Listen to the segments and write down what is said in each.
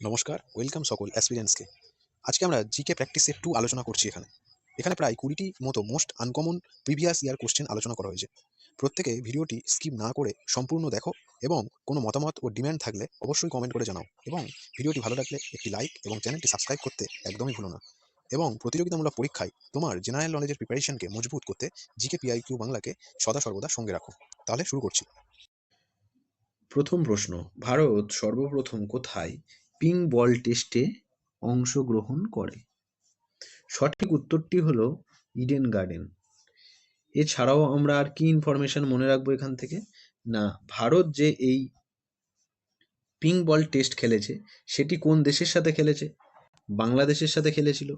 নমস্কার, ওয়েলকাম সকল অ্যাসপিরেন্টসকে। আজকে আমরা জিকে প্র্যাকটিস সেট 2 আলোচনা করছি এখানে প্রায় 20টি মতো most uncommon previous year question আলোচনা করা হয়েছে। প্রত্যেকে ভিডিওটি স্কিপ না করে সম্পূর্ণ দেখো এবং কোনো মতামত ও ডিমান্ড থাকলে অবশ্যই কমেন্ট করে জানাও এবং ভিডিওটি ভালো লাগলে একটি লাইক এবং চ্যানেলটি সাবস্ক্রাইব করতে একদমই ভুলো না। এবং প্রতিযোগিতামূলক পরীক্ষায় তোমার জেনারেল নলেজের প্রিপারেশনকে মজবুত করতে জিকে পিআইকিউ বাংলাকে সদা সর্বদা সঙ্গে রাখো। তাহলে শুরু করছি। প্রথম প্রশ্ন, ভারত সর্বপ্রথম কোথায় পিং বল টেস্টে অংশগ্রহণ করে? সঠিক উত্তরটি হলো ইডেন গার্ডেন। এছাড়াও আমরা আর কি ইনফরমেশন মনে রাখবো এখান থেকে? না, ভারত যে এই পিং বল টেস্ট খেলেছে সেটি কোন দেশের সাথে খেলেছে? বাংলাদেশের সাথে খেলেছিল।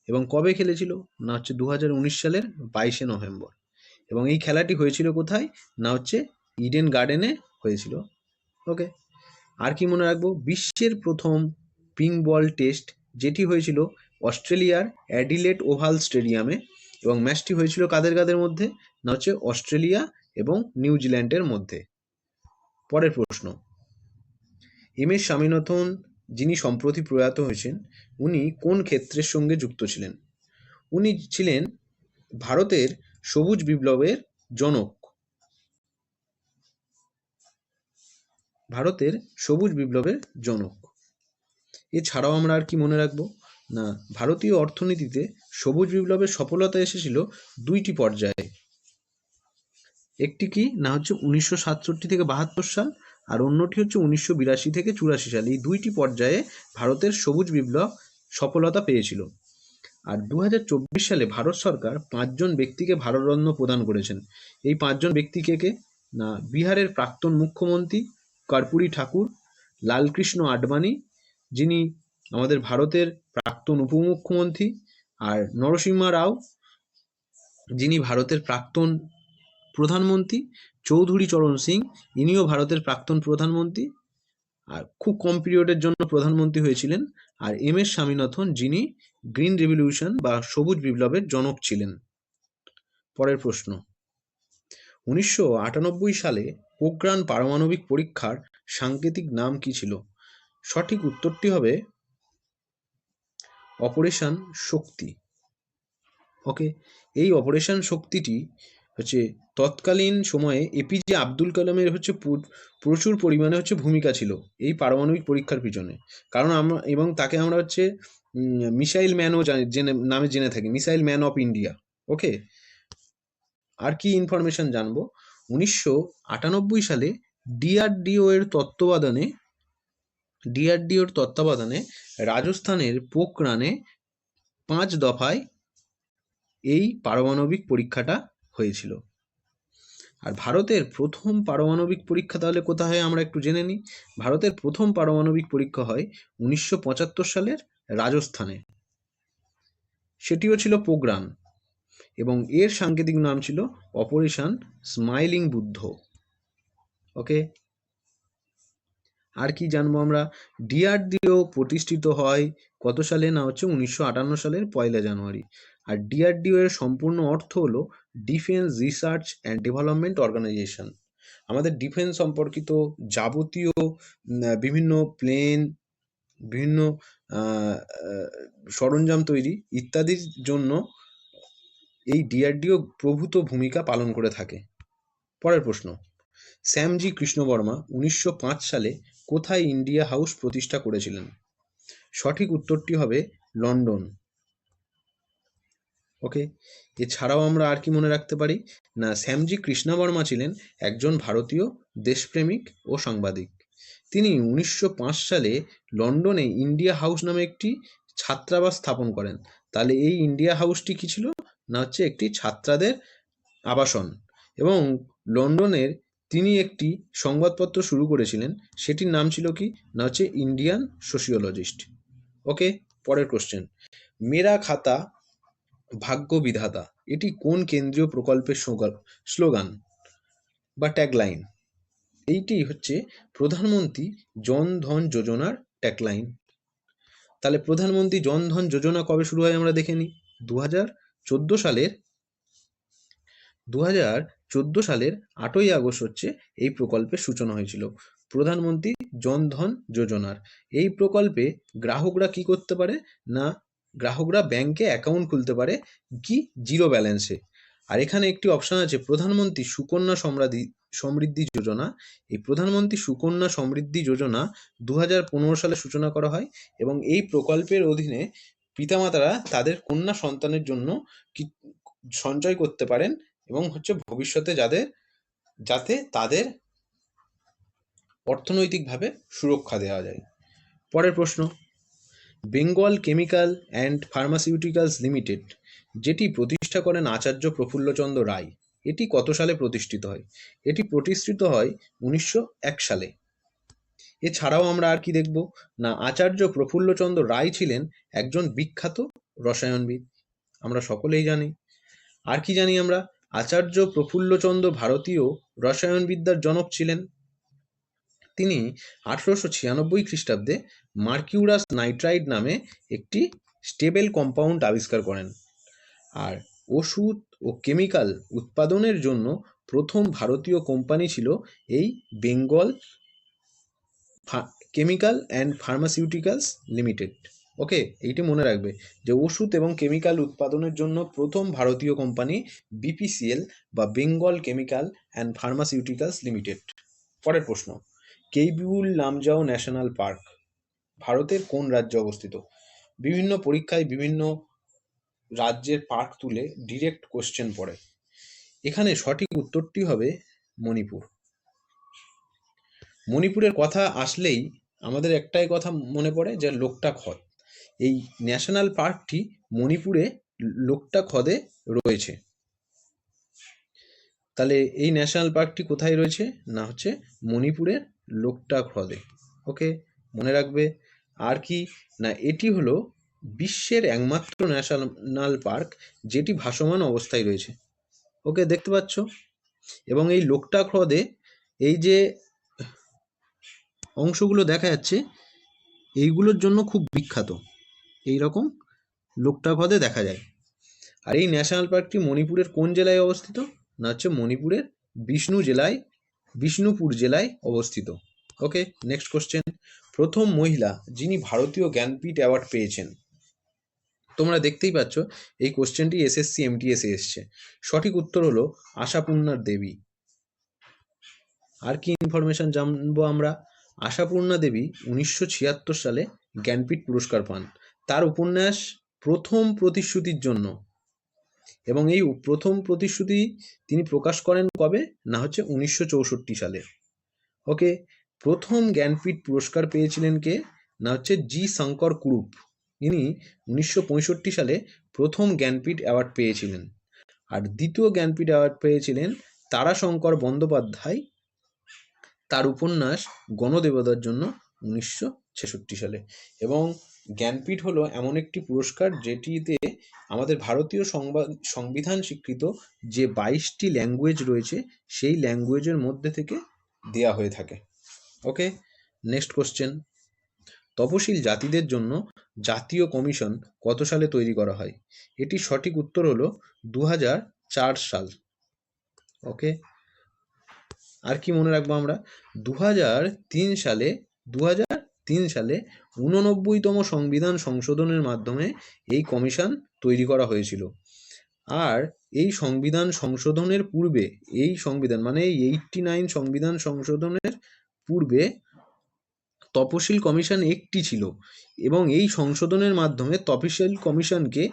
এবং কবে খেলেছিল? না হচ্ছে 2019 সালের 22শে নভেম্বর। এবং এই খেলাটি হয়েছিল কোথায়? না হচ্ছে ইডেন গার্ডেনে হয়েছিল। ওকে, আর কি মনে রাখবো? বিশ্বের প্রথম পিং বল টেস্ট যেটি হয়েছিল অস্ট্রেলিয়ার অ্যাডিলেড ওভাল স্টেডিয়ামে, এবং ম্যাচটি হয়েছিল কাদের কাদের মধ্যে? না হচ্ছে অস্ট্রেলিয়া এবং নিউজিল্যান্ডের মধ্যে। পরের প্রশ্ন, এম এস স্বামীনাথন যিনি সম্প্রতি প্রয়াত হয়েছেন উনি কোন ক্ষেত্রের সঙ্গে যুক্ত ছিলেন? উনি ছিলেন ভারতের সবুজ বিপ্লবের জনক। ভারতের সবুজ বিপ্লবের জনক। এছাড়াও আমরা আর কি মনে রাখবো? না, ভারতীয় অর্থনীতিতে সবুজ বিপ্লবের সফলতা এসেছিল দুইটি পর্যায়ে। একটি কি না হচ্ছে 1967 থেকে 72 সাল, আর অন্যটি হচ্ছে 1982 থেকে 84 সাল। এই দুইটি পর্যায়ে ভারতের সবুজ বিপ্লব সফলতা পেয়েছিল। আর 2024 সালে ভারত সরকার 5জন ব্যক্তিকে ভারতরত্ন প্রদান করেছেন। এই 5জন ব্যক্তি কে কে? না, বিহারের প্রাক্তন মুখ্যমন্ত্রী কর্পূরী ঠাকুর, লালকৃষ্ণ আডবাণী যিনি আমাদের ভারতের প্রাক্তন উপমুখ্যমন্ত্রী, আর নরসিংহা রাও যিনি ভারতের প্রাক্তন প্রধানমন্ত্রী, চৌধুরী চরণ সিং ইনিও ভারতের প্রাক্তন প্রধানমন্ত্রী আর খুব কম পিরিয়ডের জন্য প্রধানমন্ত্রী হয়েছিলেন, আর এম এস স্বামীনাথন যিনি গ্রিন রেভলিউশন বা সবুজ বিপ্লবের জনক ছিলেন। পরের প্রশ্ন, 1998 সালে পোখরান পারমাণবিক পরীক্ষার সাংকেতিক নাম কি ছিল? সঠিক উত্তরটি হবে অপারেশন শক্তি। ওকে, এই অপারেশন শক্তিটি হচ্ছে তৎকালীন সময়ে এপিজে আব্দুল কালামের হচ্ছে প্রচুর পরিমাণে হচ্ছে ভূমিকা ছিল এই পারমাণবিক পরীক্ষার পিছনে। কারণ আমরা এবং তাকে আমরা হচ্ছে মিসাইল ম্যানও নামে জেনে থাকি, মিসাইল ম্যান অফ ইন্ডিয়া। ওকে, আর কি ইনফরমেশন জানবো? 1998 সালে ডিআরডিওর তত্ত্বাবধানে রাজস্থানের পোখরানে 5 দফায় এই পারমাণবিক পরীক্ষাটা হয়েছিল। আর ভারতের প্রথম পারমাণবিক পরীক্ষা তাহলে কোথায় হয় আমরা একটু জেনে নিই। ভারতের প্রথম পারমাণবিক পরীক্ষা হয় 1975 সালের রাজস্থানে। সেটিও ছিল পোখরান, এবং এর সাংকেতিক নাম ছিল অপারেশন স্মাইলিং বুদ্ধ। ওকে, আর কি জানবো আমরা? ডিআরডিও প্রতিষ্ঠিত হয় কত সালে? না হচ্ছে 1958 সালের 1 জানুয়ারি। আর ডিআরডিও এর সম্পূর্ণ অর্থ হলো defence research and development organisation. আমাদের ডিফেন্স সম্পর্কিত যাবতীয় বিভিন্ন প্লেন, বিভিন্ন সরঞ্জাম তৈরি ইত্যাদির জন্য এই ডিআরডিও প্রভূত ভূমিকা পালন করে থাকে। পরের প্রশ্ন, শ্যামজি কৃষ্ণবর্মা 1905 সালে কোথায় ইন্ডিয়া হাউস প্রতিষ্ঠা করেছিলেন? সঠিক উত্তরটি হবে লন্ডন। ওকে, এছাড়াও আমরা আর কি মনে রাখতে পারি? না, শ্যামজি কৃষ্ণবর্মা ছিলেন একজন ভারতীয় দেশপ্রেমিক ও সাংবাদিক। তিনি 1905 সালে লন্ডনে ইন্ডিয়া হাউস নামে একটি ছাত্রাবাস স্থাপন করেন। তাহলে এই ইন্ডিয়া হাউসটি কি ছিল? না হচ্ছে একটি ছাত্রদের আবাসন। এবং লন্ডনের তিনি একটি সংবাদপত্র শুরু করেছিলেন, সেটির নাম ছিল কি? না হচ্ছে ইন্ডিয়ান সোশিওলজিস্ট। ওকে, পরের কোশ্চেন, মেরা খাতা ভাগ্য বিধাতা এটি কোন কেন্দ্রীয় প্রকল্পের স্লোগান বা ট্যাগলাইন? এইটি হচ্ছে প্রধানমন্ত্রী জন ধন যোজনার ট্যাগলাইন। তাহলে প্রধানমন্ত্রী জন ধন যোজনা কবে শুরু হয় আমরা দেখে নিই। 2014 সালের 8ই আগস্ট হচ্ছে এই প্রকল্পের সূচনা হয়েছিল। প্রধানমন্ত্রী জনধন যোজনার। এই প্রকল্পে গ্রাহকরা কি করতে পারে না গ্রাহকরা ব্যাংকে অ্যাকাউন্ট খুলতে পারে কি জিরো ব্যালেন্সে। আর এখানে একটি অপশন আছে প্রধানমন্ত্রী সুকন্যা সমৃদ্ধি যোজনা। এই প্রধানমন্ত্রী সুকন্যা সমৃদ্ধি যোজনা 2015 সালে সূচনা করা হয় এবং এই প্রকল্পের অধীনে পিতামাতারা তাদের কন্যা সন্তানের জন্য কি সঞ্চয় করতে পারেন এবং ভবিষ্যতে যাতে তাদের অর্থনৈতিকভাবে সুরক্ষা দেওয়া যায়। পরের প্রশ্ন, Bengal chemical and pharmaceuticals limited যেটি প্রতিষ্ঠা করেন আচার্য প্রফুল্লচন্দ্র রায়, এটি কত সালে প্রতিষ্ঠিত হয়? এটি প্রতিষ্ঠিত হয় 1901 সালে। এছাড়াও আমরা আর কি দেখব না আচার্য প্রফুল্লচন্দ্র রায় ছিলেন একজন বিখ্যাত রসায়নবিদ, আমরা সকলেই জানি। আর কি জানি আমরা, আচার্য প্রফুল্লচন্দ্র ভারতীয় রসায়নবিদ্যার জনক ছিলেন। তিনি 1896 খ্রিস্টাব্দে মার্কিউরাস নাইট্রাইড নামে একটি স্টেবল কম্পাউন্ড আবিষ্কার করেন। আর ওষুধ ও কেমিক্যাল উৎপাদনের জন্য প্রথম ভারতীয় কোম্পানি ছিল এই Bengal chemical and pharmaceuticals limited. Okay, এইটি মনে রাখবে যে ওষুধ এবং কেমিক্যাল উৎপাদনের জন্য প্রথম ভারতীয় কোম্পানি বিপিসিএল বা Bengal chemical and pharmaceuticals limited. পরের প্রশ্ন, কেইবুল লামজাও ন্যাশনাল পার্ক ভারতের কোন রাজ্যে অবস্থিত? বিভিন্ন পরীক্ষায় বিভিন্ন রাজ্যের পার্ক তুলে ডিরেক্ট কোশ্চেন পড়ে। এখানে সঠিক উত্তরটি হবে মণিপুর। মণিপুরের কথা আসলেই আমাদের একটাই কথা মনে পড়ে যে লোকটাক হ্রদ। এই ন্যাশনাল পার্কটি মণিপুরে লোকটাক হ্রদে রয়েছে। তাহলে এই ন্যাশনাল পার্কটি কোথায় রয়েছে না মণিপুরের লোকটাক হ্রদে। ওকে, মনে রাখবে। আর কি না এটি হলো বিশ্বের একমাত্র ন্যাশনাল পার্ক যেটি ভাসমান অবস্থায় রয়েছে। ওকে, দেখতে পাচ্ছ। এবং এই লোকটাক হ্রদে এই যে অংশগুলো দেখা যাচ্ছে এইগুলোর জন্য খুব বিখ্যাত, এই রকম লোকটাক হ্রদে দেখা যায়। আর এই ন্যাশনাল পার্কটি মণিপুরের কোন জেলায় অবস্থিত না মণিপুরের বিষ্ণুপুর জেলায় অবস্থিত। ওকে, নেক্সট কোশ্চেন, প্রথম মহিলা যিনি ভারতীয় জ্ঞানপীঠ অ্যাওয়ার্ড পেয়েছেন। তোমরা দেখতেই পাচ্ছ এই কোশ্চেনটি এসএসসি এমটিএসে এসছে। সঠিক উত্তর হলো আশাপূর্ণা দেবী। আর কি ইনফরমেশন জানবো আমরা, আশাপূর্ণা দেবী 1976 সালে জ্ঞানপীঠ পুরস্কার পান তার উপন্যাস প্রথম প্রতিশ্রুতির জন্য। এবং এই প্রথম প্রতিশ্রুতি তিনি প্রকাশ করেন কবে না 1964 সালে। ওকে, প্রথম জ্ঞানপীঠ পুরস্কার পেয়েছিলেন কে না জি শঙ্কর কুরুপ। ইনি 1965 সালে প্রথম জ্ঞানপীঠ অ্যাওয়ার্ড পেয়েছিলেন। আর দ্বিতীয় জ্ঞানপীঠ অ্যাওয়ার্ড পেয়েছিলেন তারাশঙ্কর বন্দ্যোপাধ্যায় তার উপন্যাস গণদেবতার জন্য 1966 সালে। এবং জ্ঞানপীঠ হলো এমন একটি পুরস্কার যেটিতে আমাদের ভারতীয় সংবিধান স্বীকৃত যে 22টি ল্যাঙ্গুয়েজ রয়েছে সেই ল্যাঙ্গুয়েজের মধ্যে থেকে দেয়া হয়ে থাকে। ওকে, নেক্সট কোশ্চেন, তপশিল জাতিদের জন্য জাতীয় কমিশন কত সালে তৈরি করা হয়? এটি সঠিক উত্তর হলো 2004 সাল। ওকে, আর কি মনে রাখবো আমরা, 2003 সালে 89তম সংবিধান সংশোধনের মাধ্যমে এই কমিশন তৈরি করা হয়েছিল। আর এই সংবিধান সংশোধনের পূর্বে এই সংবিধান মানে 89 সংবিধান সংশোধনের পূর্বে তপশিল কমিশন একটি ছিল এবং এই সংশোধনের মাধ্যমে তপশিল কমিশনকে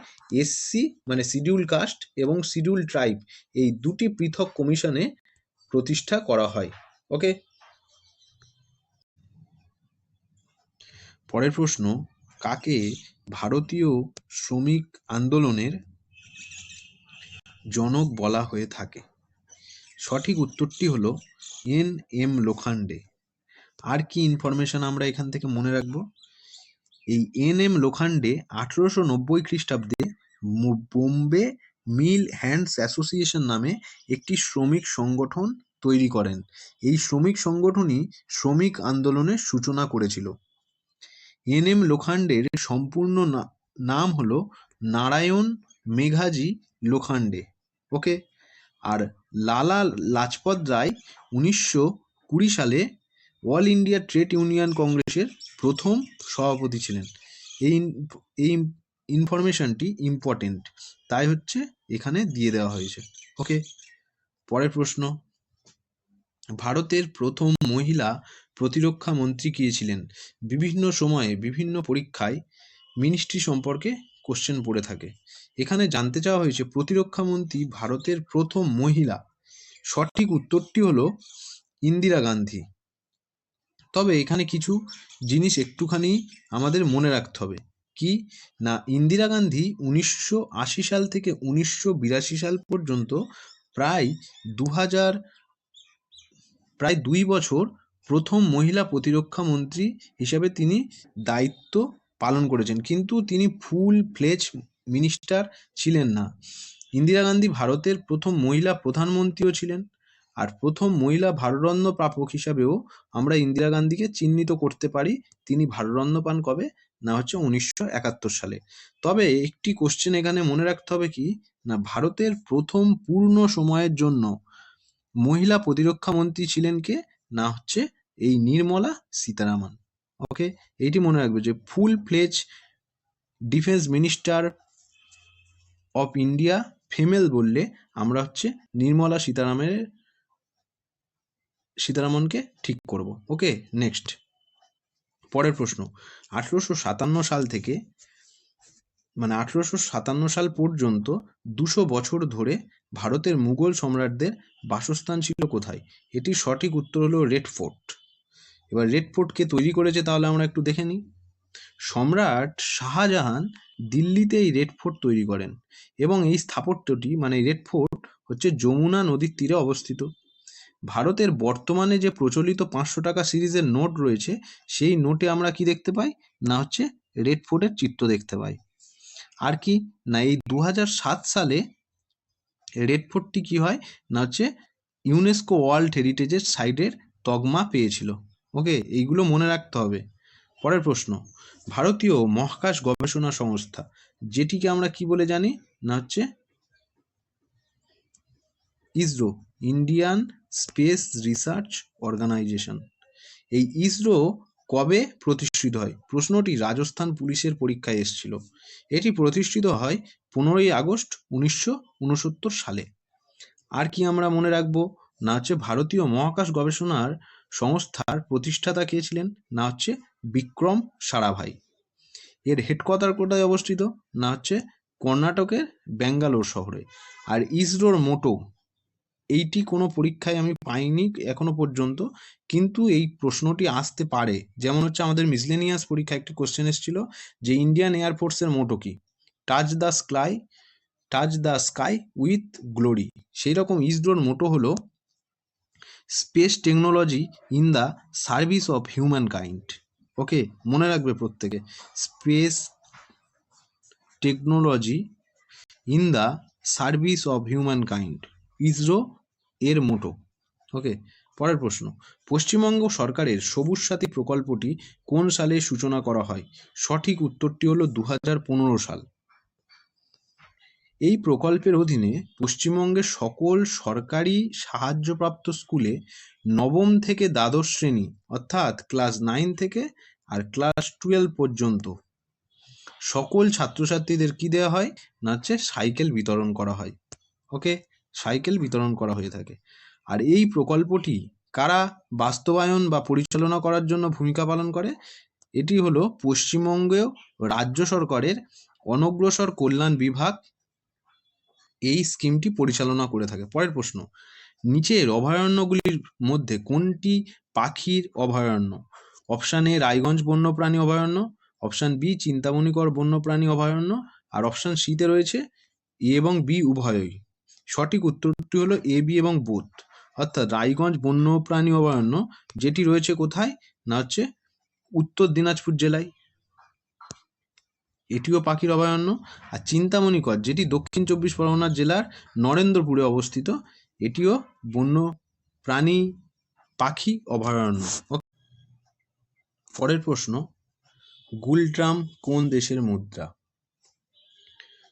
এসসি মানে শিডিউল কাস্ট এবং শিডিউল ট্রাইব এই দুটি পৃথক কমিশনে প্রতিষ্ঠা করা হয়। ওকে, পরের প্রশ্ন, কাকে ভারতীয় শ্রমিক আন্দোলনের জনক বলা হয়ে থাকে? সঠিক উত্তরটি হলো এন.এম. লোখান্ডে। আর কি ইনফরমেশন আমরা এখান থেকে মনে রাখবো, এই এন.এম. লোখান্ডে 1890 খ্রিস্টাব্দে বোম্বে মিল হ্যান্ডস অ্যাসোসিয়েশন নামে একটি শ্রমিক সংগঠন তৈরি করেন। এই শ্রমিক সংগঠনই শ্রমিক আন্দোলনের সূচনা করেছিল। এন.এম. লোখান্ডের সম্পূর্ণ নাম হলো নারায়ণ মেঘাজি লোখান্ডে। ওকে, আর লালা লাজপত রায় 1920 সালে অল ইন্ডিয়া ট্রেড ইউনিয়ন কংগ্রেসের প্রথম সভাপতি ছিলেন? এই এই ইনফরমেশনটি ইম্পর্টেন্ট, তাই হচ্ছে এখানে দিয়ে দেওয়া হয়েছে। ওকে, পরের প্রশ্ন, ভারতের প্রথম মহিলা প্রতিরক্ষা মন্ত্রী কে ছিলেন? বিভিন্ন সময়ে বিভিন্ন পরীক্ষায় মিনিস্ট্রি সম্পর্কে কোশ্চেন পড়ে থাকে। এখানে জানতে চাওয়া হয়েছে প্রতিরক্ষা মন্ত্রী ভারতের প্রথম মহিলা। সঠিক উত্তরটি হলো ইন্দিরা গান্ধী। তবে এখানে কিছু জিনিস একটুখানি আমাদের মনে রাখতে হবে। কি না, ইন্দিরা গান্ধী 1980 সাল থেকে 1982 সাল পর্যন্ত প্রায় 2000 প্রায় 2 বছর প্রথম মহিলা প্রতিরক্ষা মন্ত্রী হিসেবে তিনি দায়িত্ব পালন করেছেন, কিন্তু তিনি ফুল ফ্লেজ মিনিস্টার ছিলেন না। ইন্দিরা গান্ধী ভারতের প্রথম মহিলা প্রধানমন্ত্রীও ছিলেন, আর প্রথম মহিলা ভারতরত্ন প্রাপক হিসাবেও আমরা ইন্দিরা গান্ধীকে চিহ্নিত করতে পারি। তিনি ভারতরত্ন পান কবে না, হচ্ছে 1971 সালে। তবে একটি কোশ্চেন এখানে মনে রাখতে হবে, কি না, ভারতের প্রথম পূর্ণ সময়ের জন্য মহিলা প্রতিরক্ষা মন্ত্রী ছিলেন কে না, হচ্ছে এই নির্মলা সীতারামন। ওকে, এইটি মনে রাখবে যে full fledge defence minister of India female বললে আমরা হচ্ছে নির্মলা সীতারামনকে ঠিক করব। ওকে, নেক্সট, পরের প্রশ্ন, 1857 সাল থেকে 1857 সাল পর্যন্ত 200 বছর ধরে ভারতের মুঘল সম্রাটদের বাসস্থান ছিল কোথায়? এটির সঠিক উত্তর হলো রেড ফোর্ট। এবার রেড ফোর্ট কে তৈরি করেছে তাহলে আমরা একটু দেখে নিই। সম্রাট শাহজাহান দিল্লিতে এই রেড ফোর্ট তৈরি করেন, এবং এই স্থাপত্যটি মানে রেড ফোর্ট হচ্ছে যমুনা নদীর তীরে অবস্থিত। ভারতের বর্তমানে যে প্রচলিত 500 টাকা সিরিজের নোট রয়েছে, সেই নোটে আমরা কি দেখতে পাই না, হচ্ছে রেড ফোর্টের চিত্র দেখতে পাই। আর কি না, এই 2007 সালে রেড ফোর্টটি কি হয় না, হচ্ছে ইউনেস্কো ওয়ার্ল্ড হেরিটেজের সাইটের তকমা পেয়েছিল। ওকে, এইগুলো মনে রাখতে হবে। পরের প্রশ্ন, ভারতীয় মহাকাশ গবেষণা সংস্থা, যেটিকে আমরা কি বলে জানি না, হচ্ছে ISRO, Indian space research organisation. এই ইসরো কবে প্রতিষ্ঠিত হয়? প্রশ্নটি রাজস্থান পুলিশের পরীক্ষায় এসেছিল। এটি প্রতিষ্ঠিত হয় 15ই আগস্ট 1969 সালে। আর কি আমরা মনে রাখবো না, হচ্ছে ভারতীয় মহাকাশ গবেষণার সংস্থার প্রতিষ্ঠাতা কে ছিলেন না, হচ্ছে বিক্রম সারাভাই। এর হেডকোয়ার্টার কোথায় অবস্থিত না, হচ্ছে কর্ণাটকের ব্যাঙ্গালোর শহরে। আর ইসরোর মোটো, এইটি কোনো পরীক্ষায় আমি পাইনি এখনো পর্যন্ত, কিন্তু এই প্রশ্নটি আসতে পারে। যেমন হচ্ছে আমাদের মিসলেনিয়াস পরীক্ষায় একটি কোশ্চেন এসেছিল যে ইন্ডিয়ান এয়ারফোর্সের মোটো কি, touch the sky with glory. সেই রকম ইসরোর মোটো হলো space technology in the service of humankind. Okay, মনে রাখবে প্রত্যেকে, space technology in the service of humankind, ISRO এর মোটো। ওকে, পরের প্রশ্ন, পশ্চিমবঙ্গ সরকারের সবুজ সাথী প্রকল্পটি কোন সালে সূচনা করা হয়? সঠিক উত্তরটি হলো 2015 সাল। এই প্রকল্পের অধীনে পশ্চিমবঙ্গের সকল সরকারি সাহায্যপ্রাপ্ত স্কুলে নবম থেকে দ্বাদশ শ্রেণী, অর্থাৎ ক্লাস 9 থেকে আর ক্লাস 12 পর্যন্ত সকল ছাত্রছাত্রীদের কি দেওয়া হয় না, হচ্ছে সাইকেল বিতরণ করা হয়। ওকে, সাইকেল বিতরণ করা হয়ে থাকে। আর এই প্রকল্পটি কারা বাস্তবায়ন বা পরিচালনা করার জন্য ভূমিকা পালন করে? এটি হলো পশ্চিমবঙ্গ রাজ্য সরকারের অনগ্রসর কল্যাণ বিভাগ এই স্কিমটি পরিচালনা করে থাকে। পরের প্রশ্ন, নিচের অভয়ারণ্যগুলির মধ্যে কোনটি পাখির অভয়ারণ্য? অপশান এ রায়গঞ্জ বন্যপ্রাণী অভয়ারণ্য, অপশান বি চিন্তামণিকর বন্যপ্রাণী অভয়ারণ্য, আর অপশান সিতে রয়েছে এ এবং বি উভয়ই। সঠিক উত্তরটি হলো এ, বি এবং বোথ। অর্থাৎ রায়গঞ্জ বন্যপ্রাণী অভয়ারণ্য যেটি রয়েছে কোথায় না, হচ্ছে উত্তর দিনাজপুর জেলায়, এটিও পাখির অভয়ারণ্য। আর চিন্তামণিকর যেটি দক্ষিণ 24 পরগনা জেলার নরেন্দ্রপুরে অবস্থিত, এটিও বন্য প্রাণী পাখি অভয়ারণ্য। পরের প্রশ্ন, গুলট্রাম কোন দেশের মুদ্রা?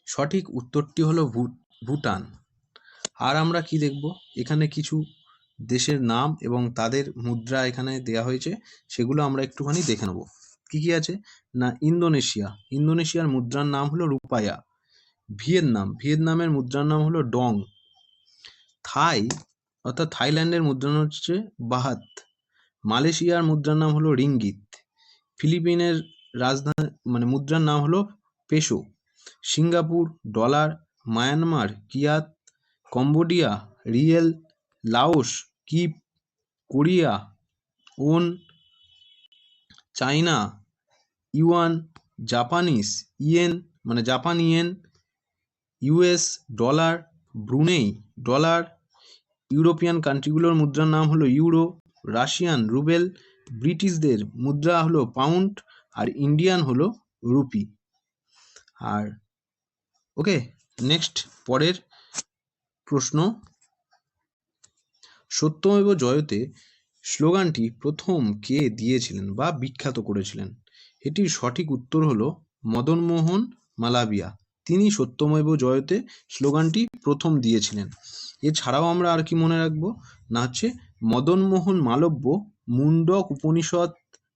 সঠিক উত্তরটি হলো ভুটান। আর আমরা কি দেখব, এখানে কিছু দেশের নাম এবং তাদের মুদ্রা এখানে দেয়া হয়েছে, সেগুলো আমরা একটুখানি দেখে নেব। কি কি আছে না, ইন্দোনেশিয়ার মুদ্রার নাম হলো রুপায়া। ভিয়েতনামের মুদ্রার নাম হলো ডং। থাইল্যান্ডের মুদ্রার নাম হচ্ছে বাহাত। মালয়েশিয়ার মুদ্রার নাম হলো রিঙ্গিত। ফিলিপিনের মুদ্রার নাম হলো peso. Singapore dollar. Myanmar kyat. Cambodia riel. Laos kip. Korea won. China yuan. Japan yen. US dollar. Brunei dollar. European কান্ট্রিগুলোর মুদ্রার নাম হলো ইউরো। Russian rouble. ব্রিটিশদের মুদ্রা হলো পাউন্ড। আর ইন্ডিয়ান হলো রুপি। আর ওকে, নেক্সট পরের প্রশ্ন, সত্যমেব জয়তে স্লোগানটি প্রথম কে দিয়েছিলেন বা বিখ্যাত করেছিলেন? এটির সঠিক উত্তর হলো মদনমোহন মালবিয়া। তিনি সত্যমেব জয়তে স্লোগানটি প্রথম দিয়েছিলেন। এছাড়াও আমরা আর কি মনে রাখবো না হচ্ছে মদনমোহন মালব্য মুন্ডক উপনিষদ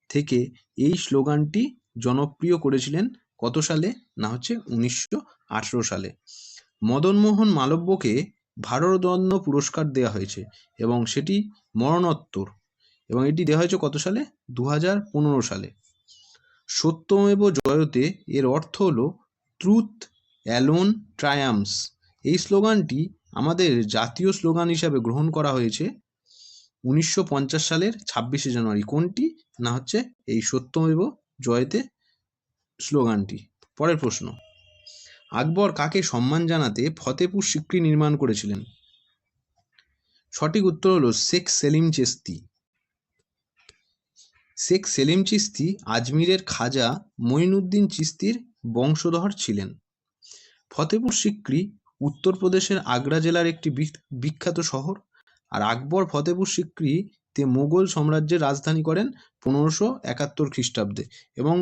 থেকে এই স্লোগানটি জনপ্রিয় করেছিলেন কত সালে না হচ্ছে 1918 সালে। মদনমোহন মালব্যকে ভারতরত্ন পুরস্কার দেওয়া হয়েছে এবং সেটি মরণোত্তর, এবং এটি দেওয়া হয়েছে কত সালে 2015 সালে। সত্যমেব জয়তে এর অর্থ হলো ট্রুথ অ্যালোন ট্রায়াম্পস। এই স্লোগানটি আমাদের জাতীয় স্লোগান হিসাবে গ্রহণ করা হয়েছে 1950 সালের 26শে জানুয়ারি। কোনটি না হচ্ছে এই সত্যমেব জয়তে স্লোগানটি। পরের প্রশ্ন, আকবর কাকে সম্মান জানাতে ফতেপুর সিক্রি নির্মাণ করেছিলেন? সঠিক উত্তর হলো শেখ সেলিম চিশতি। শেখ সেলিম চিশতি আজমিরের খাজা মঈনুদ্দিন চিশতির বংশধর ছিলেন। ফতেপুর সিক্রি উত্তরপ্রদেশের আগ্রা জেলার একটি বিখ্যাত শহর। আর আকবর ফতেপুর সিক্রিতে মোগল সাম্রাজ্যের রাজধানী করেন 1571 খ্রিস্টাব্দে, এবং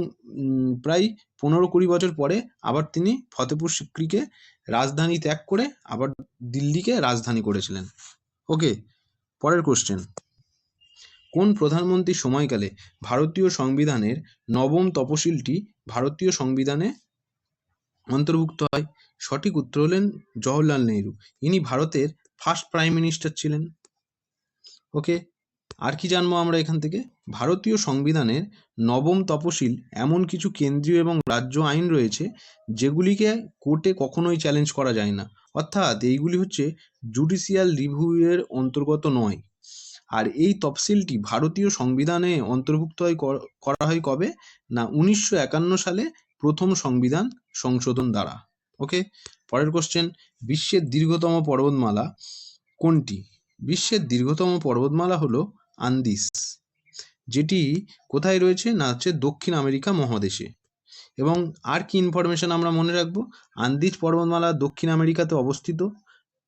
প্রায় 15-20 বছর পরে আবার তিনি ফতেপুর সিক্রিকে রাজধানী ত্যাগ করে আবার দিল্লিকে রাজধানী করেছিলেন। ওকে, পরের কোশ্চেন, কোন প্রধানমন্ত্রীর সময়কালে ভারতীয় সংবিধানের নবম তফসিলটি ভারতীয় সংবিধানে অন্তর্ভুক্ত হয়? সঠিক উত্তর হলেন জওহরলাল নেহরু। ইনি ভারতের ফার্স্ট প্রাইম মিনিস্টার ছিলেন। ওকে, আর কি জানবো আমরা এখান থেকে? ভারতীয় সংবিধানের নবম তফসিল এমন কিছু কেন্দ্রীয় এবং রাজ্য আইন রয়েছে যেগুলিকে কোর্টে কখনোই চ্যালেঞ্জ করা যায় না, অর্থাৎ এইগুলি হচ্ছে জুডিশিয়াল রিভিউয়ের অন্তর্গত নয়। আর এই তফসিলটি ভারতীয় সংবিধানে অন্তর্ভুক্ত করা হয় কবে না 1951 সালে প্রথম সংবিধান সংশোধন দ্বারা। ওকে, পরের কোশ্চেন, বিশ্বের দীর্ঘতম পর্বতমালা কোনটি? বিশ্বের দীর্ঘতম পর্বতমালা হলো আন্দিস, যেটি কোথায় রয়েছে না হচ্ছে দক্ষিণ আমেরিকা মহাদেশে। এবং আর কি ইনফরমেশন আমরা মনে রাখবো, আন্দিজ পর্বতমালা দক্ষিণ আমেরিকাতে অবস্থিত,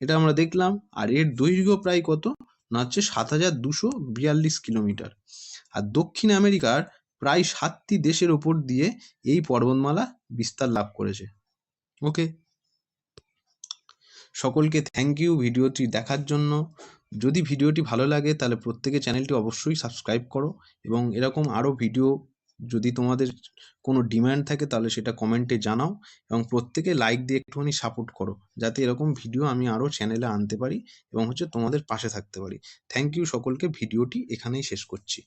এটা আমরা দেখলাম। আর এর দৈর্ঘ্য প্রায় কত না হচ্ছে 7242 কিলোমিটার। আর দক্ষিণ আমেরিকার প্রায় 7টি দেশের ওপর দিয়ে এই পর্বতমালা বিস্তার লাভ করেছে। ওকে, সকলকে থ্যাংক ইউ ভিডিওটি দেখার জন্য। যদি ভিডিওটি ভালো লাগে তাহলে প্রত্যেকে চ্যানেলটি অবশ্যই সাবস্ক্রাইব করো, এবং এরকম আরও ভিডিও যদি তোমাদের কোনো ডিমান্ড থাকে তাহলে সেটা কমেন্টে জানাও, এবং প্রত্যেকে লাইক দিয়ে একটুখানি সাপোর্ট করো যাতে এরকম ভিডিও আমি আরও চ্যানেলে আনতে পারি এবং তোমাদের পাশে থাকতে পারি। থ্যাংক ইউ সকলকে, ভিডিওটি এখানেই শেষ করছি।